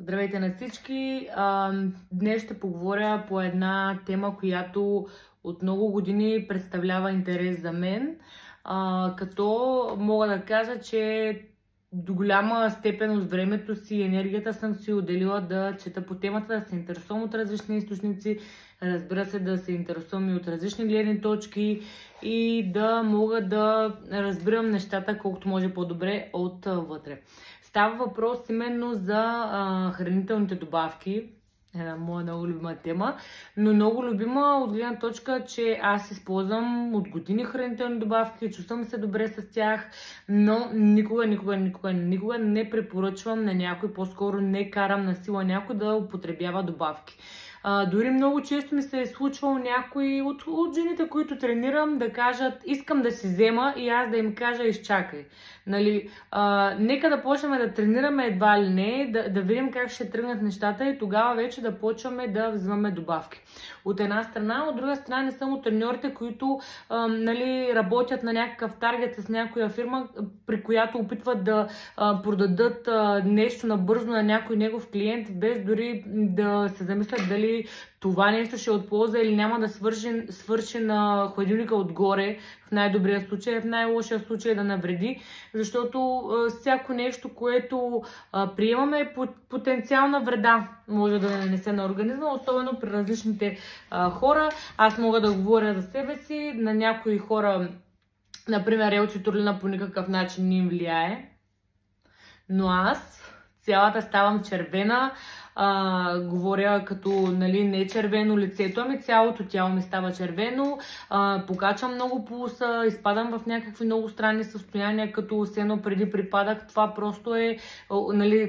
Здравейте на всички! Днес ще поговоря по една тема, която от много години представлява интерес за мен, като мога да кажа, че до голяма степен от времето си и енергията съм си отделила да чета по темата, да се интересувам от различни източници, разбира се, да се интересувам и от различни гледни точки и да мога да разбирам нещата колкото може по-добре отвътре. Става въпрос именно за хранителните добавки, една моя много любима тема, но много любима от гледна точка, че аз използвам от години хранителни добавки, чувствам се добре с тях, но никога не препоръчвам на някой, по-скоро не карам на сила някой да употребява добавки. Дори много често ми се е случвало някои от жените, които тренирам, да кажат: искам да си взема, и аз да им кажа: изчакай. Нали, нека да почнем да тренираме едва ли не, да видим как ще тръгнат нещата и тогава вече да почваме да взимаме добавки. От една страна, от друга страна не съм от треньорите, които работят на някакъв таргет с някоя фирма, при която опитват да продадат нещо набързо на някой негов клиент, без дори да се замислят дали това нещо ще е от полза или няма да свърши на хладилника отгоре, в най-добрия случай, в най-лошия случай да навреди, защото всяко нещо, което приемаме, е потенциална вреда може да нанесе на организма, особено при различните хора. Аз мога да говоря за себе си, на някои хора, например, елцитолина по никакъв начин не им влияе, но аз цялата ставам червена, говоря като не червено лицето, ами цялото тяло ми става червено, покачвам много пулса, изпадам в някакви много странни състояния, като сено преди припадък. Това просто е,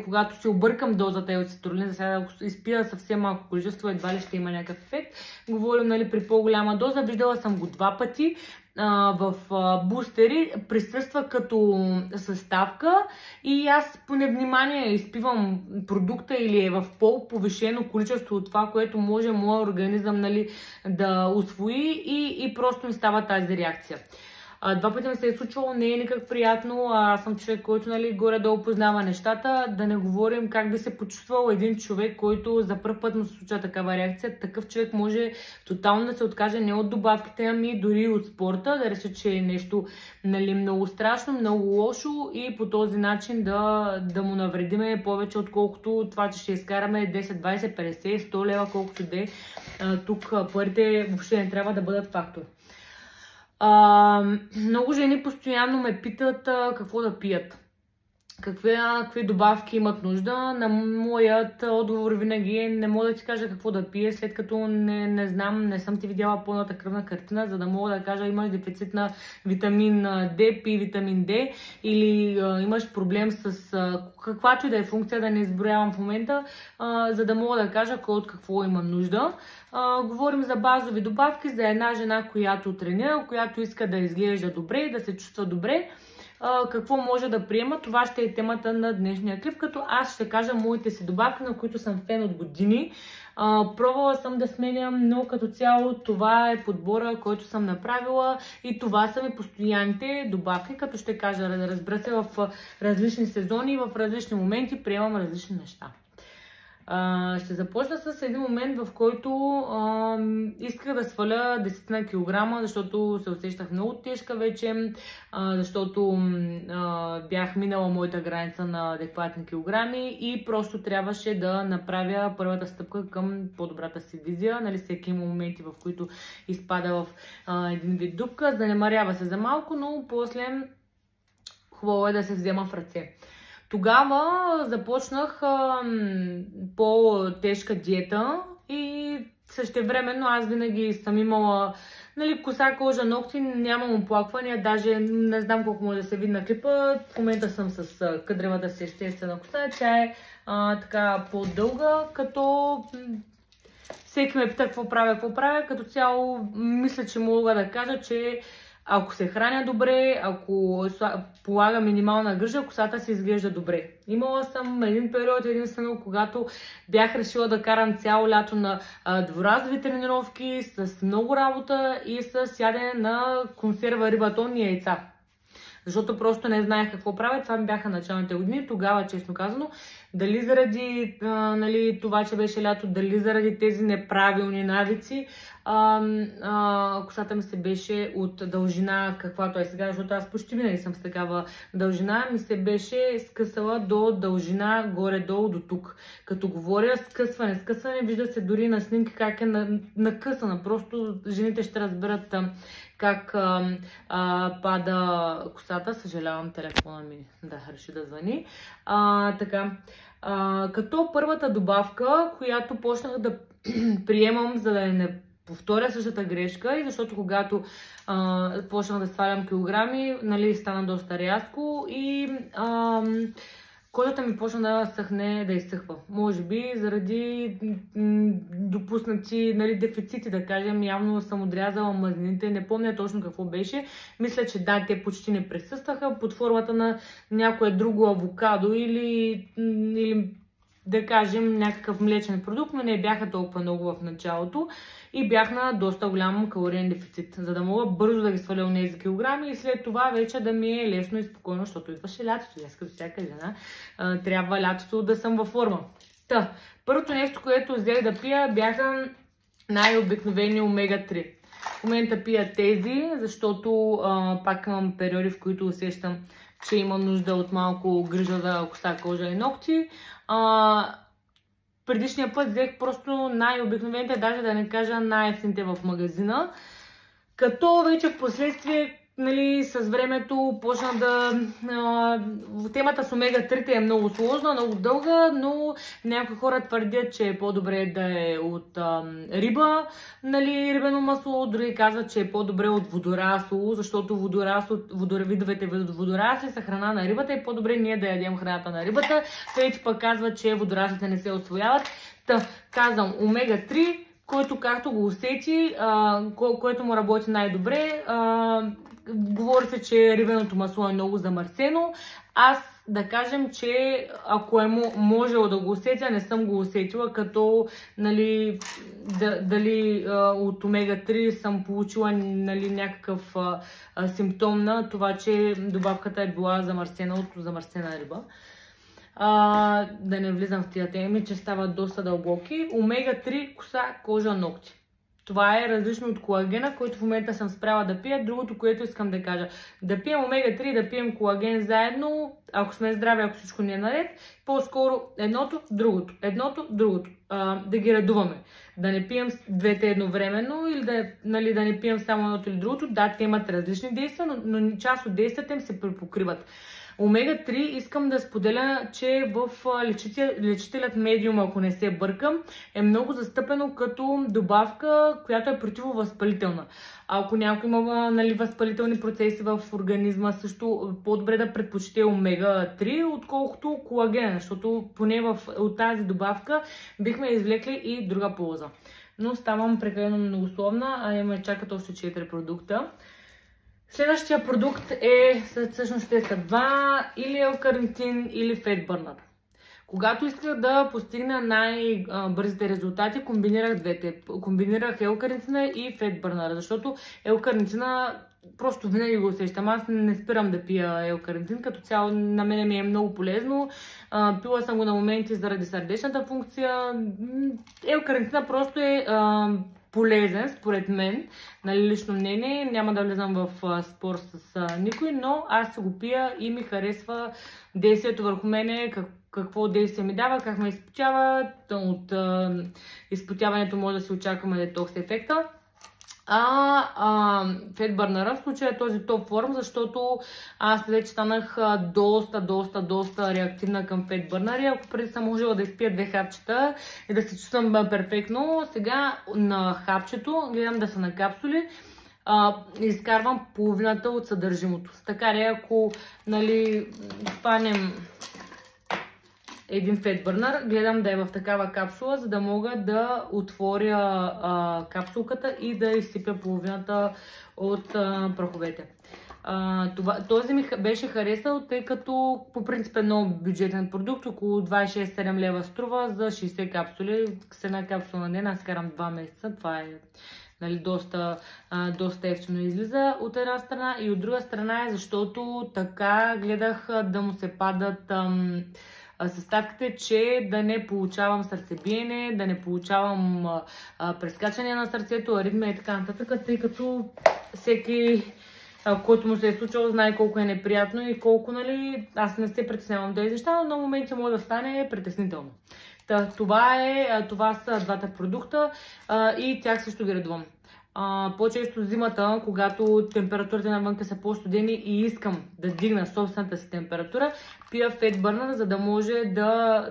когато си объркам дозата елцитолин, за сега да изпия съвсем малко количество, едва ли ще има някакъв ефект. Говоря при по-голяма доза, виждала съм го 2 пъти. В бустери присъства като съставка и аз по невнимание изпивам продукта или е в по-повишено количество от това, което може моят организъм да усвои, и просто ми става тази реакция. 2 пъти ми се е случвало, не е никак приятно. Аз съм човек, който горе-долу познава нещата. Да не говорим как би се почувствал един човек, който за първ път му се случва такава реакция. Такъв човек може тотално да се откаже не от добавките, ами дори от спорта, да реши, че е нещо много страшно, много лошо, и по този начин да му навредиме повече, отколкото това, че ще изкараме 10, 20, 50, 100 лева, колкото де. Тук парите въобще не трябва да бъдат фактор. Много жени постоянно ме питат какво да пият, какви добавки имат нужда. На моят отговор винаги е: не мога да ти кажа какво да пие, след като не знам, не съм ти видяла пълната кръвна картина, за да мога да кажа: имаш дефицит на витамин D, пи витамин D, или имаш проблем с каквато и да е функция, да не изброявам в момента, за да мога да кажа кой от какво има нужда. Говорим за базови добавки за една жена, която тренира, която иска да изглежда добре и да се чувства добре. Какво може да приема, това ще е темата на днешния клип, като аз ще кажа моите си добавки, на които съм фен от години. Пробвала съм да сменям, но като цяло това е подбора, който съм направила, и това са ми постоянните добавки, като ще кажа, разбира се, в различни сезони, в различни моменти приемам различни неща. Ще започна с един момент, в който исках да сваля 10 килограма, защото се усещах много тежка вече, защото бях минала моята граница на адекватни килограми и просто трябваше да направя първата стъпка към по-добрата си визия. Всеки има моменти, в които изпада в един вид дупка, занемарява се за малко, но после хубаво е да се взема в ръце. Тогава започнах по-тежка диета и същевременно аз винаги съм имала коса, кожа, ногти, нямам оплаквания, даже не знам колко може да се види на клипа. В момента съм с къдревата си естествена коса, тя е така по-дълга, като всеки ме пита какво правя, като цяло мисля, че мога да кажа, че ако се храня добре, ако полага минимална грижа, косата се изглежда добре. Имала съм един период единствено, когато бях решила да карам цяло лято на дворазови тренировки с много работа и с ядене на консерва, риба, тон и яйца. Защото просто не знаех какво правя. Това ми бяха началните години. Тогава, честно казано, Дали заради нали, това, че беше лято, дали заради тези неправилни навици, косата ми се беше от дължина, каквато е сега, защото аз почти винаги съм с такава дължина, ми се беше скъсала до дължина горе-долу до тук. Като говоря скъсване, вижда се дори на снимки как е накъсана. Просто жените ще разберат как пада косата. Съжалявам, телефона ми да реши да звъни. Така. Като първата добавка, която почнах да приемам, за да не повторя същата грешка, и защото когато почнах да свалям килограми, нали, стана доста рязко и кожата ми почна да съхне, да изсъхва. Може би заради допуснати, нали, дефицити, да кажем. Явно съм отрязала мазнините, не помня точно какво беше. Мисля, че да, те почти не присъстваха под формата на някое друго авокадо или да кажем някакъв млечен продукт, но не бяха толкова много в началото и бях на доста голям калориен дефицит, за да мога бързо да ги сваля онези килограми и след това вече да ми е лесно и спокойно, защото идваше лятото. Аз като всяка жена трябва лятото да съм във форма. Първото нещо, което взех да пия, бяха най-обикновени омега-3. В момента пия тези, защото пак имам периоди, в които усещам, че има нужда от малко грижа за коса, кожа и ногти. Предишния път взех просто най-обикновените, даже да не кажа най-ефтините в магазина. Като вече в последствие, нали, с времето почна темата с омега-3 е много сложна, много дълга, но някои хора твърдят, че е по-добре да е от риба, нали, рибено масло, други казват, че е по-добре от водорасло, защото видовете водорасли са храна на рибата и по-добре ние да ядем храната на рибата. Трети пък казват, че водораслите не се усвояват. Казвам омега-3, който както го усети, което му работи най-добре. Говори се, че рибеното масло е много замърсено. Аз да кажем, че ако е можело да го усетя, не съм го усетила, като нали, дали от омега-3 съм получила, нали, някакъв симптом на това, че добавката е била замърсена от замърсена риба. Да не влизам в тия теми, че стават доста дълбоки. Омега-3, коса, кожа, ногти. Това е различно от колагена, който в момента съм спряла да пия. Другото, което искам да кажа, да пием омега-3, да пием колаген заедно, ако сме здрави, ако всичко ни е наред, по-скоро едното, другото. Да ги редуваме. Да не пием двете едновременно или да не пием само едното или другото. Да, те имат различни действия, но част от действията им се препокриват. Омега-3 искам да споделя, че в лечителят медиум, ако не се бъркам, е много застъпено като добавка, която е противовъзпалителна. Ако някой има, нали, възпалителни процеси в организма, също по-добре да предпочете омега-3, отколкото колаген, защото поне от тази добавка бихме извлекли и друга полза. Но ставам прекалено многословна, а имаме чакат още 4 продукта. Следващия продукт всъщност ще са два, или елкарнитин, или фетбърнър. Когато исках да постигна най-бързите резултати, комбинирах двете. Комбинирах елкарнитина и фетбърнъра, защото елкарнитина просто винаги го усещам. Аз не спирам да пия елкарнитин, като цяло на мен ми е много полезно. Пила съм го на моменти заради сърдечната функция. Елкарнитина просто е полезен, според мен, нали, лично мнение. Няма да влезам в спор с никой, но аз се го пия и ми харесва действието върху мене, какво действие ми дава, как ме изпотява. От изпотяването може да се очакваме детокс ефекта. Фетбърнъра в случая е този топ форм, защото аз вече станах доста реактивна към фетбърнъри. Ако преди съм можела да изпия 2 хапчета и да се чувствам перфектно, сега на хапчето гледам да са на капсули. Изкарвам половината от съдържимото. Така ли, ако, нали, хванем един фетбърнър, гледам да е в такава капсула, за да мога да отворя капсулката и да изсипя половината от праховете. Този ми беше харесал, тъй като по принцип е много бюджетен продукт, около 26-7 лева струва за 60 капсули. С една капсула на ден аз карам 2 месеца, това е, нали, доста ефтино излиза от една страна, и от друга страна е защото така гледах да му се падат съставките, че да не получавам сърцебиене, да не получавам прескачане на сърцето, аритмия и така нататък, тъй като всеки, който му се е случило, знае колко е неприятно и колко, нали, аз не се притеснявам да неща, но на моменти може да стане притеснително. Това са двата продукта и тях също ги редувам. По-често зимата, когато температурите навънка са по-студени и искам да дигна собствената си температура, пия Fat Burner, за да може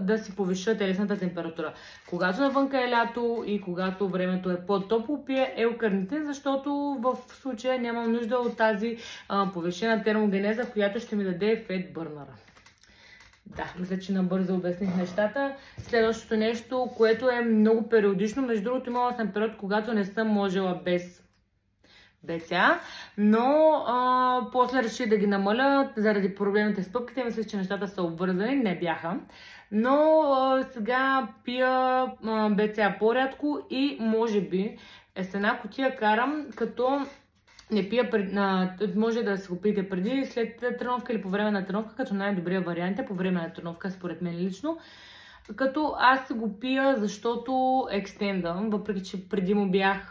да си повиша телесната температура. Когато навънка е лято и когато времето е по-топло, пия L-карнитин, защото в случая нямам нужда от тази повишена термогенеза, която ще ми даде Fat Burner. Да, мисля, че набързо обясних нещата. Следващото нещо, което е много периодично, между другото имала съм период, когато не съм можела без БЦА, но после реших да ги намаля заради проблемите с пъпките. Мисля, че нещата са обвързани, не бяха. Но сега пия БЦА по-рядко и може би с една кутия карам, като не пия, може да се го пиете преди, след тренировка или по време на тренировка, като най-добрия вариант е по време на тренировка, според мен лично. Като аз го пия, защото екстендам, въпреки че преди му бях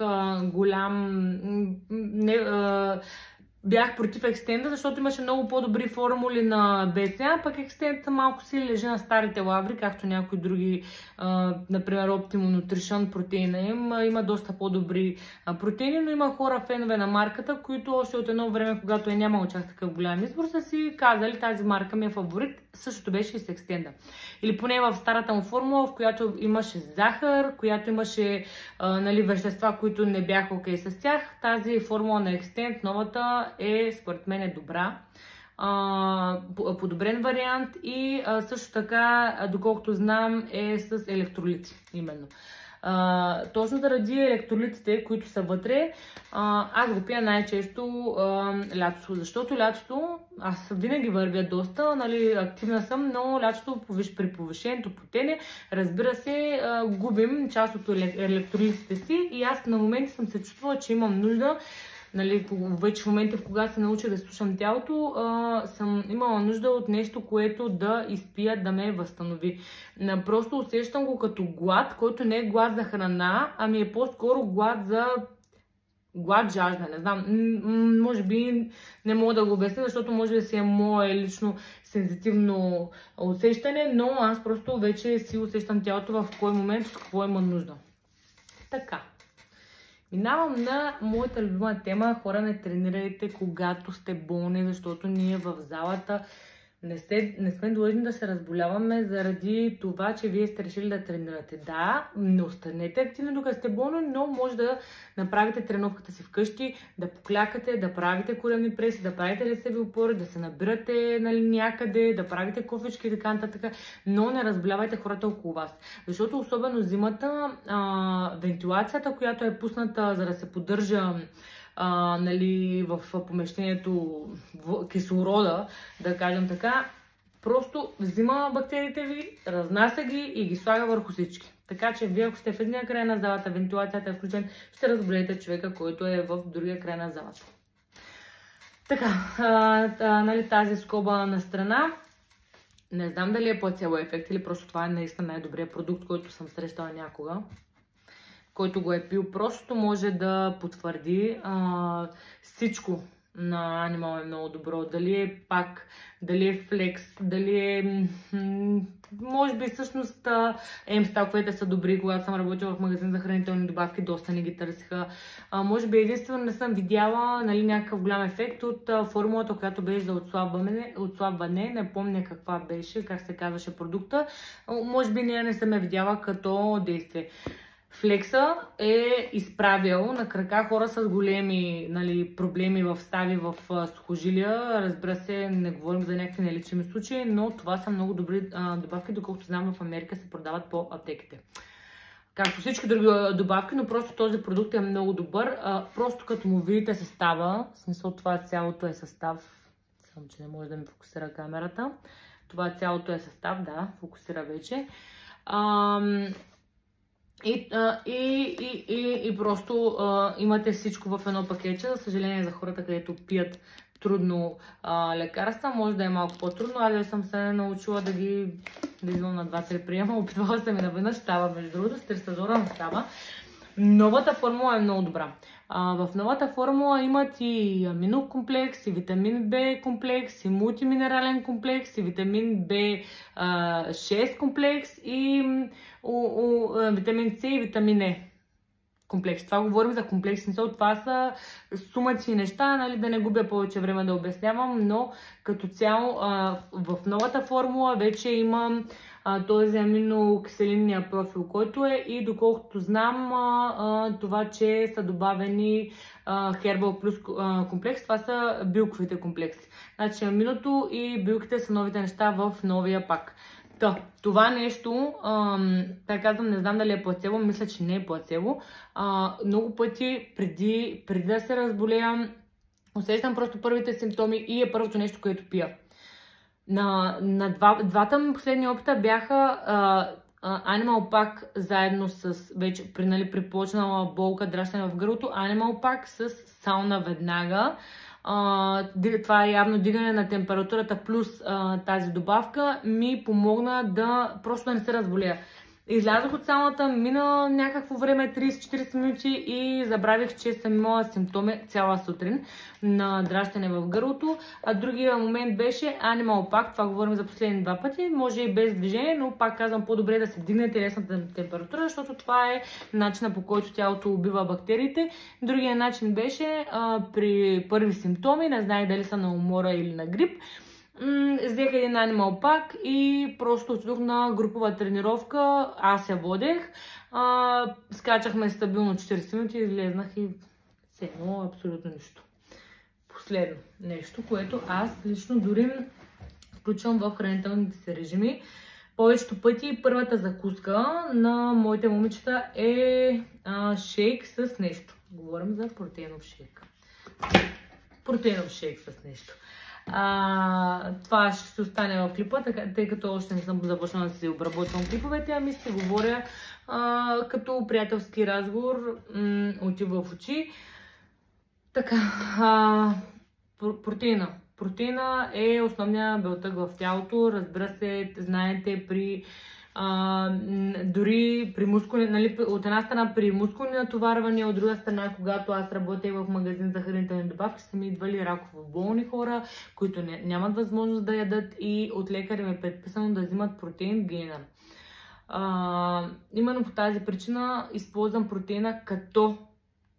бях против екстенда, защото имаше много по-добри формули на БЦА, пък екстенд малко си лежи на старите лаври, както някои други, например Optimum Nutrition протеина има доста по-добри протеини, но има хора фенове на марката, които още от едно време, когато е нямало чак такъв голям избор, са си казали, тази марка ми е фаворит. Същото беше и с екстенда. Или поне в старата му формула, в която имаше захар, която имаше вещества, които не бяха окей с тях. Тази формула на екстенд, новата, според мен е добра. Подобрен вариант и също така, доколкото знам, е с електролити именно. Точно заради електролитите, които са вътре, аз го пия най-често лятото, защото лятото аз винаги вървя доста, активна съм, но лятото при повишеното потене, разбира се, губим част от електролитите си и аз на моменти съм се чувствала, че имам нужда. Вече в момента, в когато се науча да слушам тялото, съм имала нужда от нещо, което да изпия, да ме възстанови. Просто усещам го като глад, който не е глад за храна, ами е по-скоро глад жажда. Не знам, може би не мога да го обясня, защото може да си е мое лично сензитивно усещане, но аз просто вече си усещам тялото в кой момент, от какво има нужда. Така. Минавам на моята любима тема. Хора, не тренирайте, когато сте болни, защото ние в залата не сме длъжни да се разболяваме заради това, че вие сте решили да тренирате. Да, не останете активни докато сте болни, но може да направите тренировката си вкъщи, да поклякате, да правите коремни преси, да правите лицеви опори, да се набирате някъде, да правите кофички и така нататък, но не разболявайте хората около вас. Защото особено зимата, вентилацията, която е пусната, за да се поддържа в помещението кислорода, да кажем така, просто взима бактериите ви, разнася ги и ги слага върху всички. Така че вие, ако сте в едния край на залата, вентилацията е включена, ще разболеете човека, който е в другия край на залата. Така, тази скоба на страна. Не знам дали е плацебо ефект или просто това е наистина най-добрият продукт, който съм срещала някога. Който го е пил, просто може да потвърди всичко на Animal е много добро. Дали е пак, дали е флекс, дали е... може би всъщност М-стаковете са добри, когато съм работила в магазин за хранителни добавки, доста не ги търсиха. Може би единствено не съм видяла някакъв голям ефект от формулата, която беше за отслабване. Не помня каква беше, как се казваше продукта. Може би не съм я видяла като действие. Флекса е изправил на крака хора с големи проблеми в стави, в сухожилия. Разбира се, не говорим за някакви нелечими случаи, но това са много добри добавки, доколкото знам в Америка се продават по аптеките. Както всички други добавки, но просто този продукт е много добър. Просто като му видите състава, в смисъл това цялото е състав, само че не може да ми фокусира камерата. Това цялото е състав, да, фокусира вече. И просто имате всичко в едно пакетче. За съжаление за хората, където пият трудно лекарства, може да е малко по-трудно. Аз съм се научила да взимам на 2-3 приема. Опитвала съм и наведнъж, става между другото, с тристазора не става. Новата формула е много добра. В новата формула имат и аминокомплекс, и витамин Б комплекс, и мултиминерален комплекс, и витамин Б6 комплекс, и витамин С и витамин Е комплекс. Това говорим за комплексни сол. Това са сумати неща, нали, да не губя повече време да обяснявам, но като цяло в новата формула вече имам този аминокиселинния профил, който е, и доколкото знам това, че са добавени Herbal Plus комплекс, това са билковите комплекси. Значи аминото и билките са новите неща в новия пак. Това нещо, така казвам, не знам дали е плацебо, мисля, че не е плацебо. Много пъти преди да се разболея, усещам просто първите симптоми и е първото нещо, което пия. На двата ми последни опита бяха Animal Pack заедно с вече при почнала болка, дращане в гърлото, Animal Pack с сауна веднага. Това е явно дигане на температурата плюс тази добавка ми помогна просто да не се разболея. Излязох от сауната, мина някакво време, 30-40 минути, и забравих, че съм имала симптоми цяла сутрин на дращане в гърлото. А другия момент беше Animal Pack, това говорим за последни 2 пъти, може и без движение, но пак казвам, по-добре да се дигне телесната температура, защото това е начинът, по който тялото убива бактериите. Другия начин беше при първи симптоми, не знаех дали са на умора или на грип, взех един Animal Pack и просто отидох на групова тренировка. Аз я водех. Скачахме стабилно 40 минути, излезнах и все едно абсолютно нищо. Последно нещо, което аз лично дори включвам в хранителните си режими. Повечето пъти първата закуска на моите момичета е шейк с нещо. Говорим за протеинов шейк. Протеинов шейк с нещо. Това ще се остане в клипа, тъй като още не съм започнала да си обработвам клиповете, ами си говоря като приятелски разговор, очи в очи. Така, протеина. Протеина е основният белтък в тялото, разбира се, знаете, дори при мускулни, нали, от една страна при мускулни натоварвания, от друга страна, когато аз работя в магазин за хранителни добавки, са ми идвали раково болни хора, които нямат възможност да ядат, и от лекаря ми е предписано да взимат протеин гейнър. Именно по тази причина използвам протеина като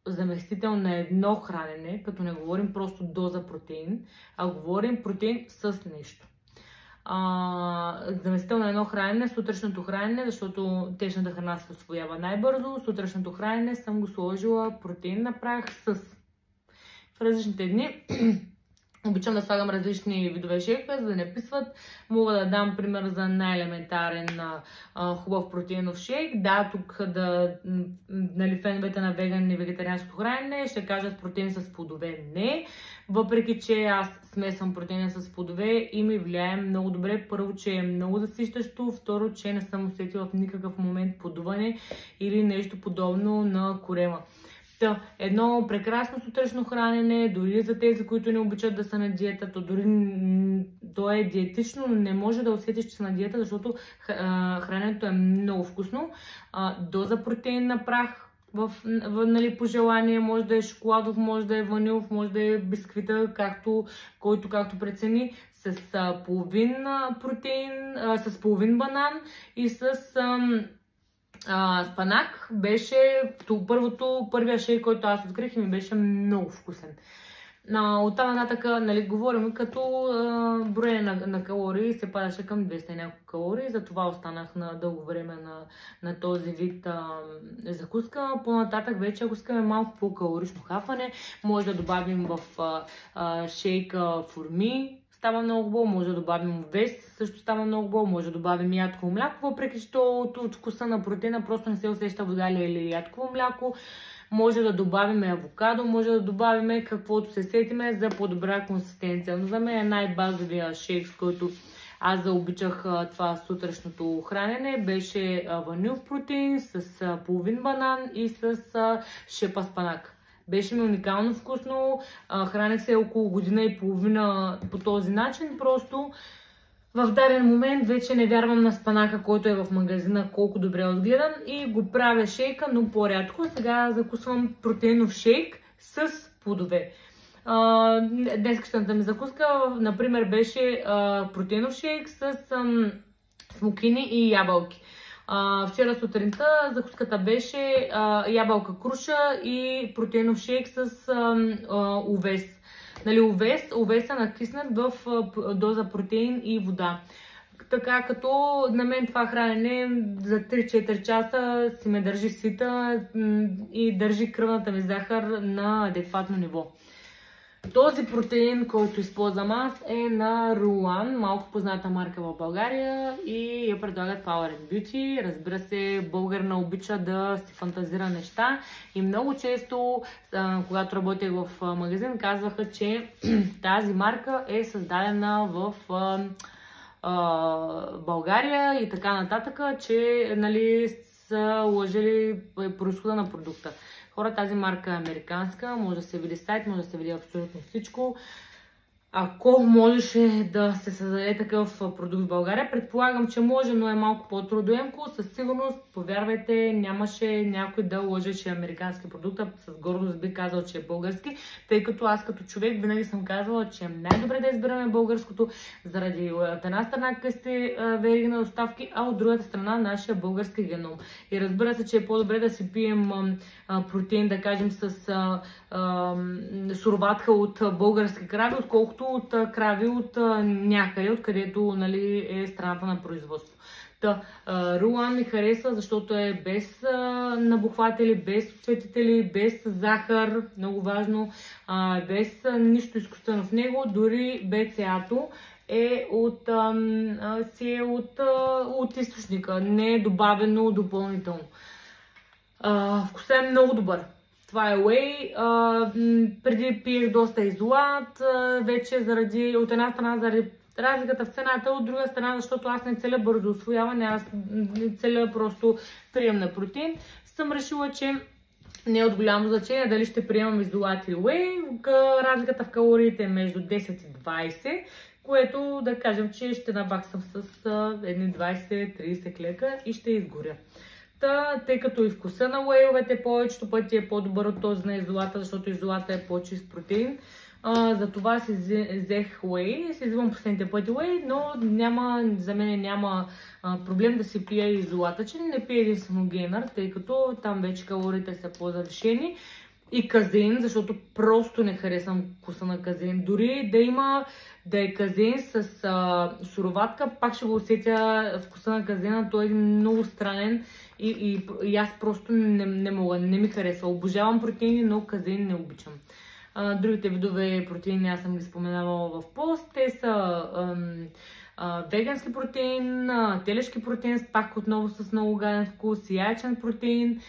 заместител на едно хранене, като не говорим просто доза протеин, а говорим протеин с нещо. Заместител на едно хранене, сутрешното хранене, защото течната храна се усвоява най-бързо. Сутрешното хранене съм го сложила протеин на прах в различните дни. Обичам да слагам различни видове шейкове, за да не писват. Мога да дам пример за най-елементарен хубав протеинов шейк. Да, тук нали, феновете на веган и вегетарианското хранене ще кажат протеин с плодове. Не. Въпреки че аз смесвам протеина с плодове и ми влияе много добре. Първо, че е много засищащо. Второ, че не съм усетила в никакъв момент подуване или нещо подобно на корема. Едно прекрасно сутрешно хранене, дори за тези, които не обичат да са на диета, то е диетично, но не може да усетиш, че са на диета, защото храненето е много вкусно. Доза протеин на прах, нали, по желание, може да е шоколадов, може да е ванилов, може да е бисквита, който както прецени, с половин протеин, с половин банан и с спанак. Беше първия шейк, който аз открих, и ми беше много вкусен. Оттам нататък, нали, говорим като броене на калории, се падаше към 200 и няколко калории, затова останах на дълго време на този вид закуска. По-нататък вече, ако искаме малко по-калорично хапване, може да добавим в шейка форми, става много хубаво, може да добавим овес, също става много хубаво, може да добавим ядково мляко, въпреки че от вкуса на протеина просто не се усеща вода или ядково мляко. Може да добавим авокадо, може да добавим каквото се сетиме за по-добра консистенция. Но за мен е най-базовия шейк, с който аз заобичах това сутрешното хранене, беше ванилов протеин с половин банан и с шепа спанак. Беше ми уникално вкусно, хранех се около година и половина по този начин, просто в даден момент вече не вярвам на спанака, който е в магазина, колко добре е отгледан и го правя шейка, но по-рядко. Сега закусвам протеинов шейк с плодове. Днескашната ми закуска, например, беше протеинов шейк с смокини и ябълки. Вчера сутринта закуската беше ябълка круша и протеинов шейк с овес. Нали, овес е накиснат в доза протеин и вода. Така като на мен това хранене за 3-4 часа си ме държи сита и държи кръвната ми захар на адекватно ниво. Този протеин, който използвам аз, е на Руан, малко позната марка в България и я предлагат Power and Beauty. Разбира се, българина обича да си фантазира неща и много често, когато работех в магазин, казваха, че тази марка е създадена в България и така нататък, че нали, са лъжили произхода на продукта. Хора, тази марка е американска, може да се види сайт, може да се види абсолютно всичко. Ако можеше да се създаде такъв продукт в България, предполагам, че може, но е малко по-трудоемко. Със сигурност, повярвайте, нямаше някой да лъже, че е американски продукт, а с гордост би казал, че е български, тъй като аз като човек винаги съм казвала, че е най-добре да избираме българското, заради от една страна късите вериги на доставки, а от другата страна нашия български геном. И разбира се, че е по-добре да си пием протеин, да кажем, с суроватка от български крави, отколкото от крави от някъде, откъдето нали, е страната на производство. Руан ми хареса, защото е без набухватели, без цветители, без захар, много важно, без нищо изкуствено в него, дори БЦА-то е от източника, не е добавено допълнително. Вкусът е много добър. Това е Whey. Преди пиех доста изолат, вече от една страна заради разликата в цената, от друга страна, защото аз не целя бързо усвояване, аз не целя просто прием на протеин. Съм решила, че не е от голямо значение дали ще приемам изолат или Whey. Разликата в калориите е между 10 и 20, което да кажем, че ще набаксам с едни 20-30 клека и ще изгоря. Тъй като и вкуса на уейовете повечето пъти е по-добър от този на изолата, защото изолата е по-чист протеин. Затова си взех Whey, си взимам последните пъти Whey, но за мен няма проблем да си пия изолата, че не пия единствено гейнър, тъй като там вече калориите са по-завишени. И казеин, защото просто не харесвам вкуса на казеин. Дори да е казеин с суроватка, пак ще го усетя вкуса на казеина. Той е много странен и аз просто не мога, не ми харесва. Обожавам протеини, но казеин не обичам. Другите видове протеини аз съм ги споменавала в пост. Те са вегански протеин, телешки протеин, пак отново с много гаден вкус, яйчен протеин.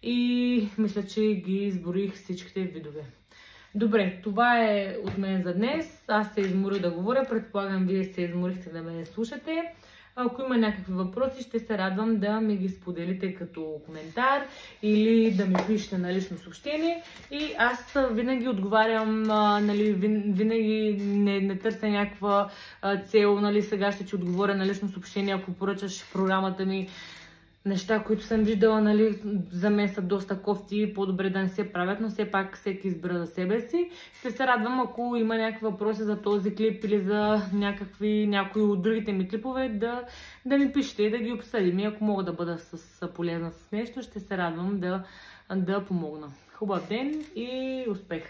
И мисля, че ги изборих всичките видове. Добре, това е от мен за днес. Аз се изморя да говоря, предполагам вие се изморихте да ме слушате. Ако има някакви въпроси, ще се радвам да ми ги споделите като коментар или да ми пишете на лично съобщение. И аз винаги отговарям, нали, винаги не търся някаква цел, нали, сега ще ти отговоря на лично съобщение, ако поръчаш програмата ми. Неща, които съм виждала, нали, за мен са доста кофти, по-добре да не се правят, но все пак всеки избира за себе си. Ще се радвам, ако има някакви въпроси за този клип или за някои от другите ми клипове, да ми пишете и да ги обсъдим. И ако мога да бъда полезна с нещо, ще се радвам да помогна. Хубав ден и успех!